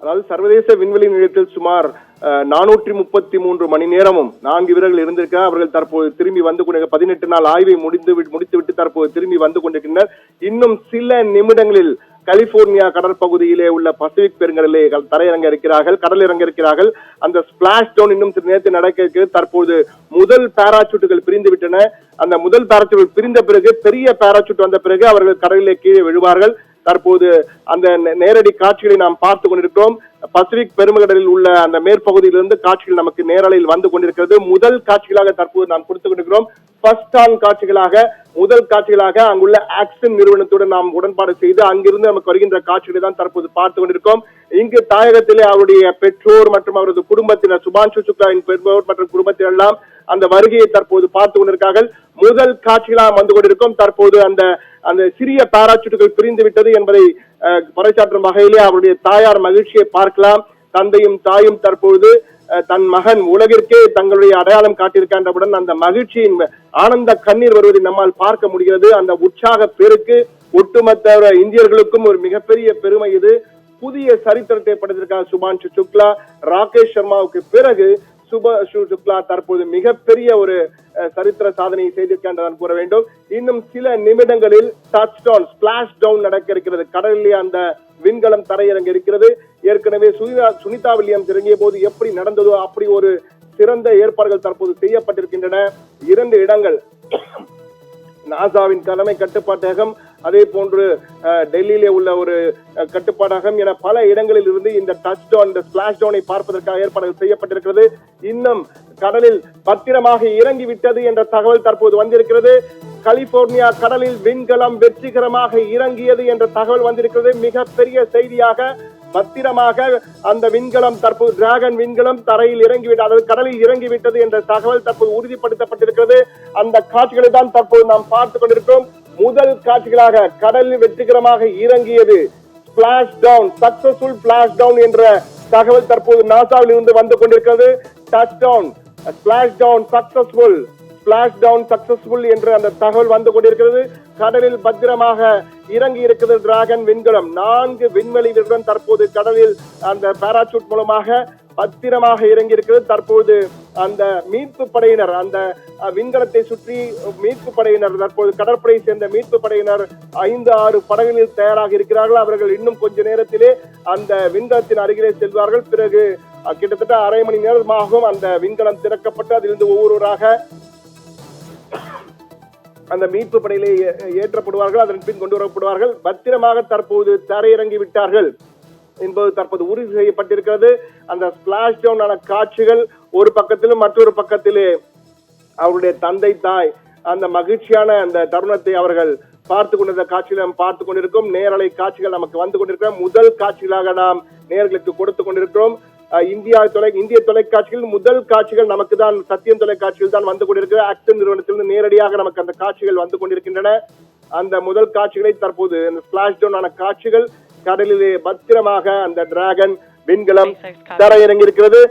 அதாவது சர்வதேச விண்வெளி நிலையத்தில் சுமார் 433 மணி நேரமும் 4 வீரர்கள் இருந்திருக்கிறார். அவர்கள் தற்போது திரும்பி வந்து கொண்டு 18 நாள் ஆய்வை முடித்துவிட்டு தற்போது திரும்பி வந்து கொண்டிருக்கின்றனர். இன்னும் சில நிமிடங்களில் கலிபோர்னியா கடற்பகுதியிலே உள்ள பசிபிக் பெருங்கடலிலே கடல் இறங்க இருக்கிறார்கள். அந்த ஸ்பிளாஷ் டவுன் இன்னும் சில நேரத்தில் நடக்க இருக்கிறது. தற்போது முதல் பாராசூட்டுகள் பிரிந்து விட்டன. அந்த முதல் பாராசூட்டுகள் பிரிந்த பிறகு பெரிய பாராசூட் வந்த பிறகு அவர்கள் கடலிலே கீழே விழுவார்கள். தற்போது அந்த நேரடி காட்சிகளை நாம் பார்த்து கொண்டிருக்கிறோம். பசிபிக் பெருங்கடலில் உள்ள அந்த மேற்பகுதியிலிருந்து காட்சிகள் நமக்கு நேரலையில் வந்து கொண்டிருக்கிறது. முதல் காட்சிகளாக தற்போது நாம் கொடுத்துக் கொண்டிருக்கிறோம். முதல் காட்சிகளாக அங்குள்ள ஆக்சன் நிறுவனத்துடன் நாம் உடன்பாடு செய்து அங்கிருந்து நமக்கு வருகின்ற காட்சிகளை தான் தற்போது பார்த்து கொண்டிருக்கோம். இங்கு தாயகத்திலே அவருடைய பெற்றோர் மற்றும் அவரது குடும்பத்தினர், சுபான்ஷு சுக்லாவின் பெற்றோர் மற்றும் குடும்பத்தினர் எல்லாம் அந்த வருகையை தற்போது பார்த்து கொண்டிருக்கிறார்கள். முதல் காட்சிகளாக வந்து கொண்டிருக்கும். தற்போது அந்த சிறிய பாராசூட்டுகள் பிரிந்து விட்டது என்பதை பறைசாற்றும் வகையிலே அவருடைய தாயார் மகிழ்ச்சியை பார்க்கலாம். தந்தையும் தாயும் தற்போது தன் மகன் உலகிற்கே தங்களுடைய அடையாளம் காட்டியிருக்கின்றவுடன் அந்த மகிழ்ச்சியின் ஆனந்த கண்ணீர் வருவதை நம்மால் பார்க்க முடிகிறது. அந்த உற்சாக பெருக்கு ஒட்டுமொத்த இந்தியர்களுக்கும் ஒரு மிகப்பெரிய பெருமை. இது புதிய சரித்திரத்தை படைத்திருக்கார் சுபான்ஷு சுக்லா. ராகேஷ் சர்மாவுக்கு பிறகு சுபான்ஷு சுக்லா தற்போது மிகப்பெரிய ஒரு சரித்திர சாதனையை செய்திருக்கின்றார் கூற வேண்டும். இன்னும் சில நிமிடங்களில் டச் டவுன், ஸ்பிளாஷ் டவுன் நடக்க இருக்கிறது. கடலிலே அந்த விண்கலம் தரையிறங்க இருக்கிறது. ஏற்கனவே சுனிதா வில்லியம்ஸ் இறங்கிய போது எப்படி நடந்ததோ அப்படி ஒரு சிறந்த ஏற்பாடுகள் தற்போது செய்யப்பட்டிருக்கின்றன. 2 இடங்கள், நாசாவின் தலைமை கட்டுப்பாட்டகம், அதே போன்று டெல்லியிலே உள்ள ஒரு கட்டுப்பாடகம் என பல இடங்களில் இருந்து இந்த டச் டவுன், இந்த ஸ்பிளாஷ் டவுனை பார்ப்பதற்காக ஏற்பாடுகள் செய்யப்பட்டிருக்கிறது. இன்னும் கடலில் பத்திரமாக இறங்கிவிட்டது என்ற தகவல் தற்போது வந்திருக்கிறது. கலிபோர்னியா கடலில் விண்கலம் வெற்றிகரமாக இறங்கியது என்ற தகவல் வந்திருக்கிறது. மிகப்பெரிய செய்தியாக பத்திரமாக அந்த விண்கலம் தற்போது டிராகன் விண்கலம் தரையில் இறங்கிவிட்டது, அதாவது கடலில் இறங்கிவிட்டது என்ற தகவல் தற்போது உறுதிப்படுத்தப்பட்டிருக்கிறது. அந்த காட்சிகளை தான் தற்போது நாம் பார்த்துக் கொண்டிருக்கிறோம். முதல் காட்சிகளாக கடலில் வெற்றிகரமாக இறங்கியது, splash down, successful splash down என்ற தகவல் தற்போது நாசாவில் இருந்து வந்து கொண்டிருக்கிறது. Touch down, splash down successful, splash down successful என்ற அந்த தகவல் வந்து கொண்டிருக்கிறது. கடலில் பத்திரமாக இறங்கி இருக்கிறது டிராகன் விண்கலம். 4 விண்வெளி வீரர்களுடன் தற்போது கடலில் அந்த பாராசூட் மூலமாக பத்திரமாக இறங்கி இருக்கிறது. தற்போது அந்த மீட்பு படையினர், அந்த விண்கலத்தை சுற்றி மீட்பு படையினர், தற்போது கடற்படை சேர்ந்த மீட்பு படையினர் 5-6 படகுகளில் தயாராக இருக்கிறார்கள். அவர்கள் இன்னும் கொஞ்ச நேரத்திலே அந்த விண்கலத்தின் அருகிலே செல்வார்கள். பிறகு கிட்டத்தட்ட அரை மணி நேரமாகும் அந்த விண்கலம் திறக்கப்பட்டு அதிலிருந்து ஒவ்வொருவராக அந்த மீட்பு படையிலே ஏற்றப்படுவார்கள். அதன் பின் கொண்டு வரப்படுவார்கள். பத்திரமாக தற்போது தரையிறங்கி விட்டார்கள் என்பது தற்போது உறுதி செய்யப்பட்டிருக்கிறது. அந்த ஸ்பிளாஷ் டவுன் ஆன காட்சிகள் ஒரு பக்கத்திலும் மற்றொரு பக்கத்திலே அவருடைய தந்தை தாய் அந்த மகிழ்ச்சியான அந்த தருணத்தை அவர்கள் பார்த்து கொண்டிருந்த காட்சிகளை நாம் பார்த்து கொண்டிருக்கிறோம். நேரலை காட்சிகள் நமக்கு வந்து கொண்டிருக்கிறோம். முதல் காட்சிகளாக நாம் நேயர்களுக்கு கொடுத்து கொண்டிருக்கிறோம். இந்திய தொலைக்காட்சிகள் முதல் காட்சிகள் நமக்கு தான் சத்தியம் தொலைக்காட்சியில் தான் வந்து கொண்டிருக்கிறது. ஆக்சன் நிறுவனத்திலிருந்து நேரடியாக நமக்கு அந்த காட்சிகள் வந்து கொண்டிருக்கின்றன. அந்த முதல் காட்சிகளை தற்போது அந்த ஸ்பிளாஷ் டவுன் ஆன காட்சிகள், கடலிலே பத்திரமாக அந்த டிராகன் விண்கலம் தரையிறங்கி இருக்கிறது.